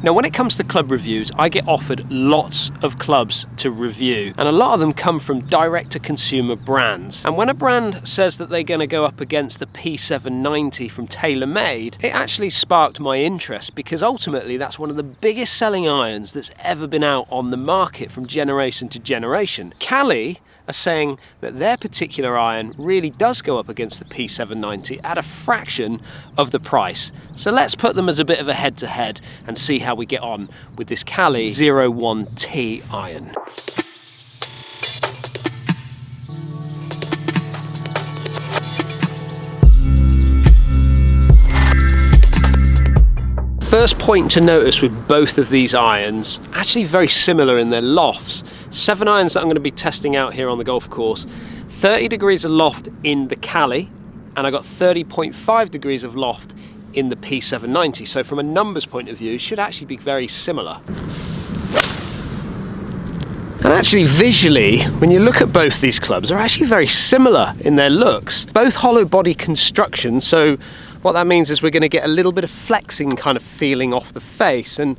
Now when it comes to club reviews, I get offered lots of clubs to review, and a lot of them come from direct-to-consumer brands. And when a brand says that they're going to go up against the P790 from TaylorMade, it actually sparked my interest, because ultimately that's one of the biggest selling irons that's ever been out on the market from generation to generation. Caley are saying that their particular iron really does go up against the P790 at a fraction of the price. So let's put them as a bit of a head-to-head and see how we get on with this Caley 01T iron. First point to notice with both of these irons, actually very similar in their lofts. 7 irons that I'm going to be testing out here on the golf course, 30 degrees of loft in the Caley, and I got 30.5 degrees of loft in the P790. So from a numbers point of view, it should actually be very similar. And actually visually, when you look at both these clubs, they're actually very similar in their looks. Both hollow body construction, so what that means is we're going to get a little bit of flexing kind of feeling off the face, and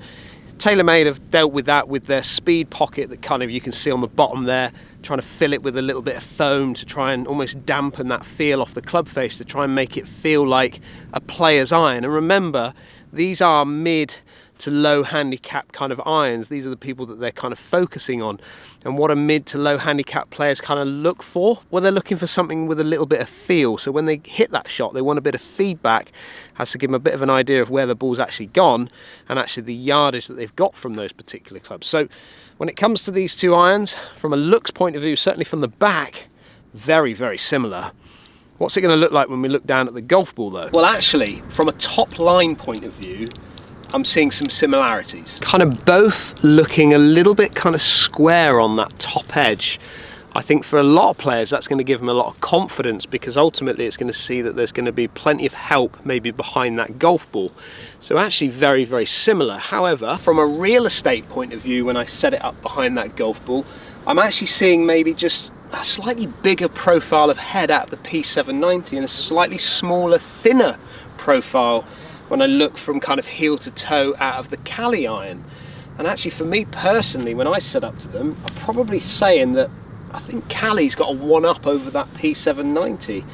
TaylorMade have dealt with that with their speed pocket that kind of you can see on the bottom there, trying to fill it with a little bit of foam to try and almost dampen that feel off the club face, to try and make it feel like a player's iron. And remember, these are mid to low handicap kind of irons. These are the people that they're kind of focusing on. And what a mid to low handicap players kind of look for? Well, they're looking for something with a little bit of feel. So when they hit that shot, they want a bit of feedback, has to give them a bit of an idea of where the ball's actually gone and actually the yardage that they've got from those particular clubs. So when it comes to these two irons, from a looks point of view, certainly from the back, very, very similar. What's it going to look like when we look down at the golf ball though? Well, actually, from a top line point of view, I'm seeing some similarities. Kind of both looking a little bit kind of square on that top edge. I think for a lot of players that's going to give them a lot of confidence, because ultimately it's going to see that there's going to be plenty of help maybe behind that golf ball. So actually very, very similar. However, from a real estate point of view, when I set it up behind that golf ball, I'm actually seeing maybe just a slightly bigger profile of head out of the P790 and a slightly smaller, thinner profile when I look from kind of heel to toe out of the Caley iron. And actually for me personally, when I set up to them, I'm probably saying that I think Caley's got a one up over that P790.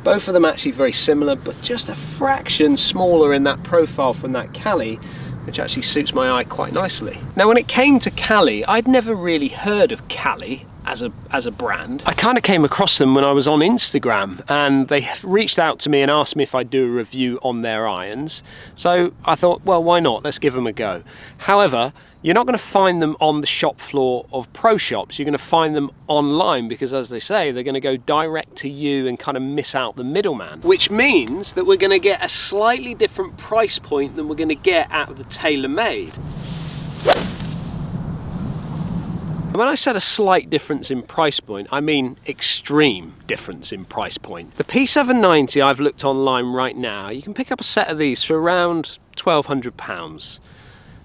Both of them actually very similar, but just a fraction smaller in that profile from that Caley, which actually suits my eye quite nicely. Now when it came to Caley, I'd never really heard of Caley as a brand. I kind of came across them when I was on Instagram, and they reached out to me and asked me if I'd do a review on their irons. So I thought, well, why not? Let's give them a go. However, you're not going to find them on the shop floor of pro shops. You're going to find them online, because as they say, they're going to go direct to you and kind of miss out the middleman, which means that we're going to get a slightly different price point than we're going to get out of the TaylorMade. When I said a slight difference in price point, I mean extreme difference in price point. The P790 I've looked online right now, you can pick up a set of these for around £1,200.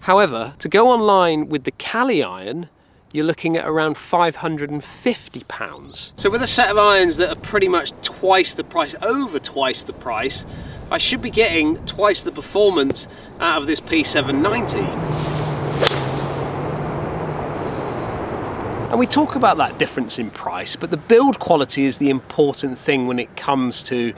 However, to go online with the Caley iron, you're looking at around £550. So with a set of irons that are pretty much twice the price, over twice the price, I should be getting twice the performance out of this P790. And we talk about that difference in price, but the build quality is the important thing when it comes to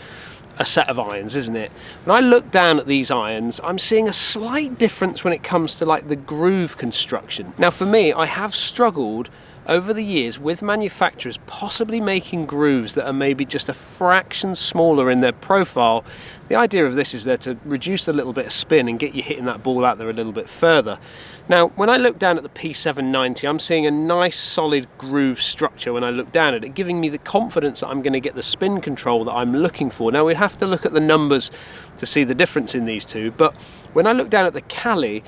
a set of irons, isn't it? When I look down at these irons, I'm seeing a slight difference when it comes to like the groove construction. Now for me, I have struggled over the years with manufacturers possibly making grooves that are maybe just a fraction smaller in their profile. The idea of this is there to reduce a little bit of spin and get you hitting that ball out there a little bit further. Now when I look down at the P790, I'm seeing a nice solid groove structure when I look down at it, giving me the confidence that I'm going to get the spin control that I'm looking for. Now we'd have to look at the numbers to see the difference in these two, but when I look down at the Caley,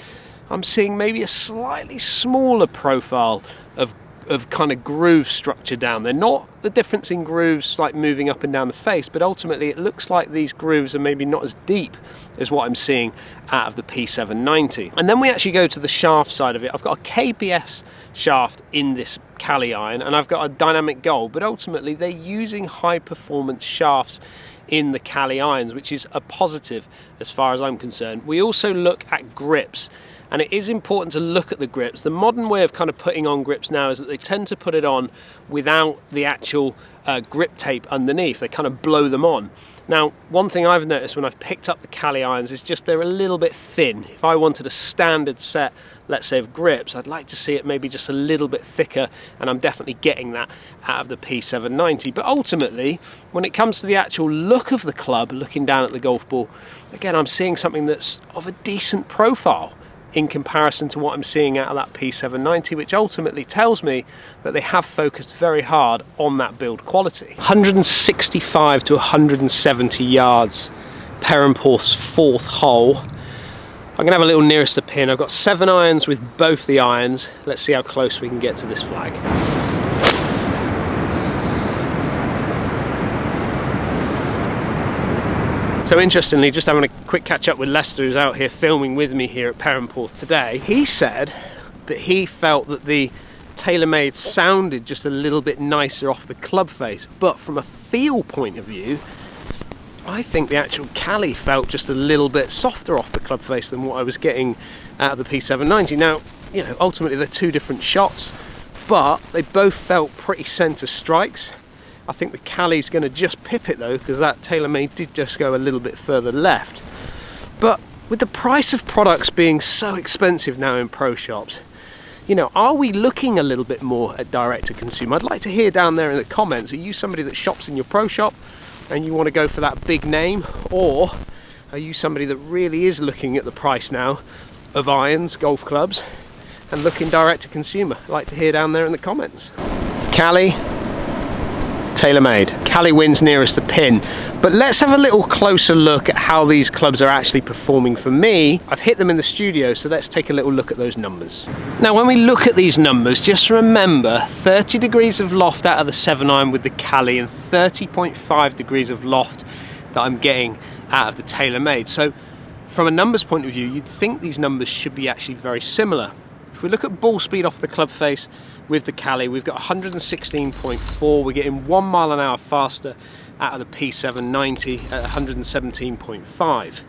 I'm seeing maybe a slightly smaller profile of kind of groove structure down there. Not the difference in grooves like moving up and down the face, but ultimately it looks like these grooves are maybe not as deep as what I'm seeing out of the P790. And then we actually go to the shaft side of it. I've got a KPS shaft in this Caley iron, and I've got a dynamic gold, but ultimately they're using high performance shafts in the Caley irons, which is a positive as far as I'm concerned. We also look at grips, And it is important to look at the grips. The modern way of kind of putting on grips now is that they tend to put it on without the actual grip tape underneath. They kind of blow them on. Now, one thing I've noticed when I've picked up the Caley irons is just they're a little bit thin. If I wanted a standard set, let's say, of grips, I'd like to see it maybe just a little bit thicker, and I'm definitely getting that out of the P790. But ultimately, when it comes to the actual look of the club, looking down at the golf ball, again, I'm seeing something that's of a decent profile in comparison to what I'm seeing out of that P790, which ultimately tells me that they have focused very hard on that build quality. 165 to 170 yards, Perranporth's 4th hole. I'm gonna have a little nearest the pin. I've got 7 irons with both the irons. Let's see how close we can get to this flag. So interestingly, just having a quick catch up with Lester, who's out here filming with me here at Perranporth today, he said that he felt that the TaylorMade sounded just a little bit nicer off the club face, but from a feel point of view, I think the actual Caley felt just a little bit softer off the club face than what I was getting out of the P790. Now, you know, ultimately they're 2 different shots, but they both felt pretty centre strikes. I think the Caley's going to just pip it though, because that TaylorMade did just go a little bit further left. But with the price of products being so expensive now in pro shops, you know, are we looking a little bit more at direct to consumer? I'd like to hear down there in the comments, are you somebody that shops in your pro shop and you want to go for that big name, or are you somebody that really is looking at the price now of irons, golf clubs, and looking direct to consumer? I'd like to hear down there in the comments. Caley, TaylorMade. Caley wins nearest the pin, but let's have a little closer look at how these clubs are actually performing for me. I've hit them in the studio, so let's take a little look at those numbers. Now, when we look at these numbers, just remember 30 degrees of loft out of the 7-iron with the Caley and 30.5 degrees of loft that I'm getting out of the TaylorMade. So from a numbers point of view, you'd think these numbers should be actually very similar. If we look at ball speed off the club face with the Caley, we've got 116.4. We're getting 1 mile an hour faster out of the P790 at 117.5.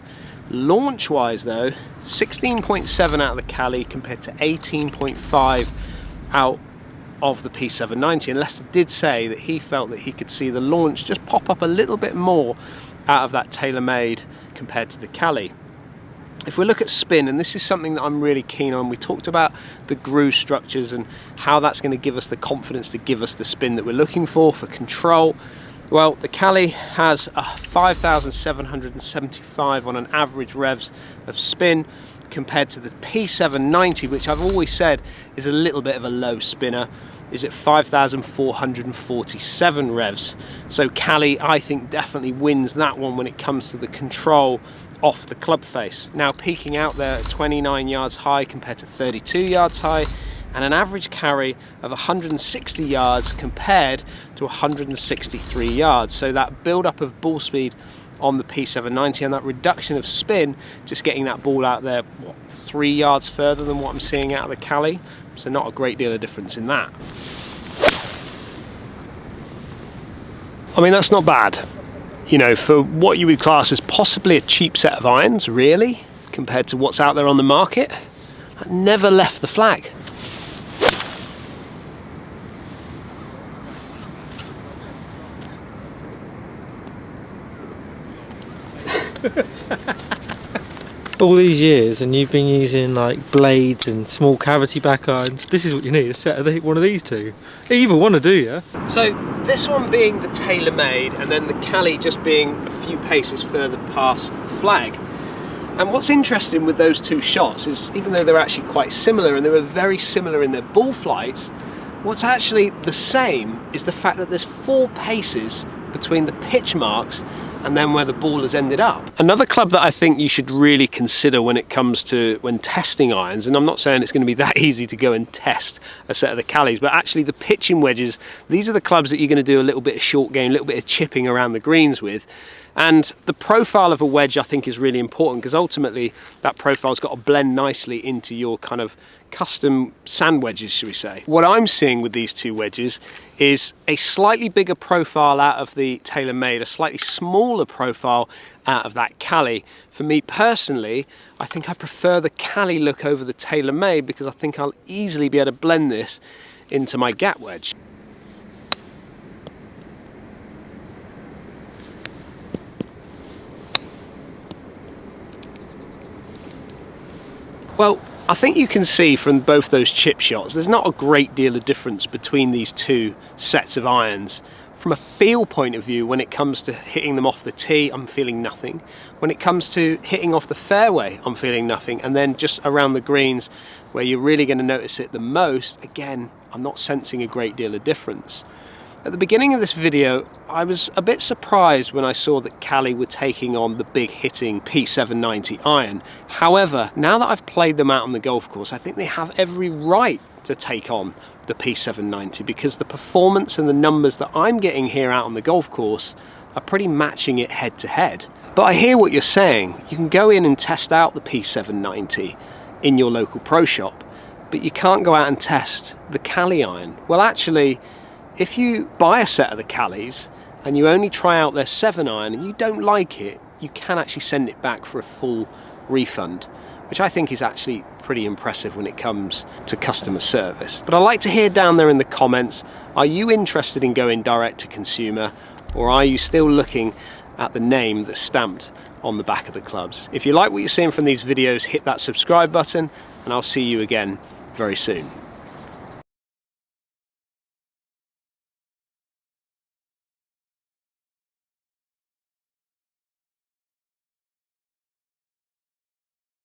Launch wise though, 16.7 out of the Caley compared to 18.5 out of the P790. And Lester did say that he felt that he could see the launch just pop up a little bit more out of that TaylorMade compared to the Caley. If we look at spin, and this is something that I'm really keen on, we talked about the groove structures and how that's going to give us the confidence to give us the spin that we're looking for control. Well, the Caley has a 5,775 on an average revs of spin compared to the P790, which I've always said is a little bit of a low spinner, is at 5,447 revs. So Caley, I think, definitely wins that one when it comes to the control off the club face. Now peaking out there at 29 yards high compared to 32 yards high, and an average carry of 160 yards compared to 163 yards. So that build up of ball speed on the P790 and that reduction of spin, just getting that ball out there, what, 3 yards further than what I'm seeing out of the Caley. So not a great deal of difference in that. I mean, that's not bad. You know, for what you would class as possibly a cheap set of irons, really, compared to what's out there on the market. That never left the flag. All these years, and you've been using like blades and small cavity back irons. This is what you need, a set of one of these two. Either one to do, yeah? So this one being the TaylorMade and then the Caley just being a few paces further past the flag. And what's interesting with those two shots is, even though they're actually quite similar and they were very similar in their ball flights, what's actually the same is the fact that there's 4 paces between the pitch marks and then where the ball has ended up. Another club that I think you should really consider when it comes to when testing irons, and I'm not saying it's going to be that easy to go and test a set of the Caleys, but actually the pitching wedges, these are the clubs that you're going to do a little bit of short game, a little bit of chipping around the greens with. And the profile of a wedge I think is really important, because ultimately that profile's got to blend nicely into your kind of custom sand wedges, should we say. What I'm seeing with these two wedges is a slightly bigger profile out of the TaylorMade, a slightly smaller profile out of that Caley. For me personally, I think I prefer the Caley look over the TaylorMade, because I think I'll easily be able to blend this into my gap wedge. Well, I think you can see from both those chip shots, there's not a great deal of difference between these two sets of irons. From a feel point of view, when it comes to hitting them off the tee, I'm feeling nothing. When it comes to hitting off the fairway, I'm feeling nothing. And then just around the greens, where you're really going to notice it the most, again, I'm not sensing a great deal of difference. At the beginning of this video, I was a bit surprised when I saw that Caley were taking on the big hitting P790 iron. However, now that I've played them out on the golf course, I think they have every right to take on the P790, because the performance and the numbers that I'm getting here out on the golf course are pretty matching it head to head. But I hear what you're saying. You can go in and test out the P790 in your local pro shop, but you can't go out and test the Caley iron. Well, actually, if you buy a set of the Caleys and you only try out their 7 iron and you don't like it, you can actually send it back for a full refund, which I think is actually pretty impressive when it comes to customer service. But I'd like to hear down there in the comments, are you interested in going direct to consumer, or are you still looking at the name that's stamped on the back of the clubs? If you like what you're seeing from these videos, hit that subscribe button, and I'll see you again very soon.